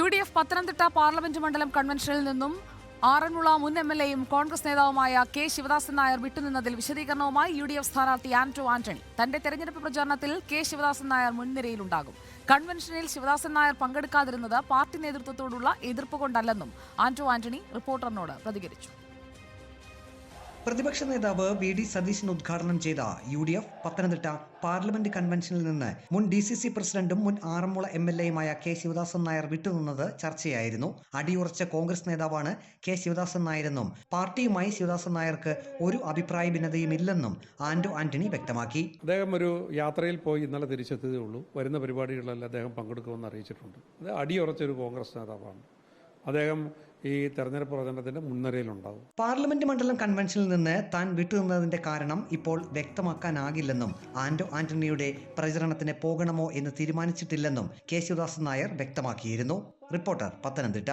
UDF Pathanamthitta parliament മണ്ഡലം കൺവെൻഷനിൽ നിന്നും ആറന്മുള മുൻ എംഎൽഎയും കോൺഗ്രസ് നേതാവുമായ കെ ശിവദാസൻ നായർ വിട്ടുനിന്നതിൽ വിശദീകരണവുമായി UDF സ്ഥാനാർത്ഥി ആന്റോ ആന്റണി. തന്റെ തെരഞ്ഞെടുപ്പ് പ്രചാരണത്തിൽ കെ ശിവദാസൻ നായർ മുൻനിരയിലുണ്ടാകും. കൺവെൻഷനിൽ ശിവദാസൻ നായർ പങ്കെടുക്കാതിരുന്നത് പാർട്ടി നേതൃത്വത്തോടുള്ള എതിർപ്പ് കൊണ്ടല്ലെന്നും ആന്റോ ആന്റണി റിപ്പോർട്ടറിനോട് പ്രതികരിച്ചു. പ്രതിപക്ഷ നേതാവ് വി.ഡി. സതീശൻ ഉദ്ഘാടനം ചെയ്ത UDF പത്തനംതിട്ട പാർലമെന്റ് കൺവെൻഷനിൽ നിന്ന് മുൻ DCC പ്രസിഡന്റും മുൻ ആറന്മുള MLAയുമായ കെ ശിവദാസൻ നായർ വിട്ടുനിന്നത് ചർച്ചയായിരുന്നു. അടിയുറച്ച കോൺഗ്രസ് നേതാവാണ് കെ ശിവദാസൻ നായരെന്നും പാർട്ടിയുമായി ശിവദാസൻ നായർക്ക് ഒരു അഭിപ്രായ ഭിന്നതയുമില്ലെന്നും ആന്റോ ആന്റണി വ്യക്തമാക്കി. അദ്ദേഹം ഒരു യാത്രയിൽ പോയി ഇന്നലെ തിരിച്ചെത്തിയതേ ഉള്ളൂ. വരുന്ന പരിപാടികളിലെല്ലാം അദ്ദേഹം പങ്കെടുക്കുമെന്ന് അറിയിച്ചിട്ടുണ്ട്. അത് അടിയുറച്ചൊരു കോൺഗ്രസ് നേതാവാണ്. അദ്ദേഹം ഈ തെരഞ്ഞെടുപ്പ് പ്രചരണത്തിന്റെ മുൻനിരയിലുണ്ടാകും. പാർലമെന്റ് മണ്ഡലം കൺവെൻഷനിൽ നിന്ന് താൻ വിട്ടുനിന്നതിന്റെ കാരണം ഇപ്പോൾ വ്യക്തമാക്കാനാകില്ലെന്നും ആന്റോ ആന്റണിയുടെ പ്രചരണത്തിന് പോകണമോ എന്ന് തീരുമാനിച്ചിട്ടില്ലെന്നും കെ ശിവദാസൻ നായർ വ്യക്തമാക്കിയിരുന്നു. റിപ്പോർട്ടർ, പത്തനംതിട്ട.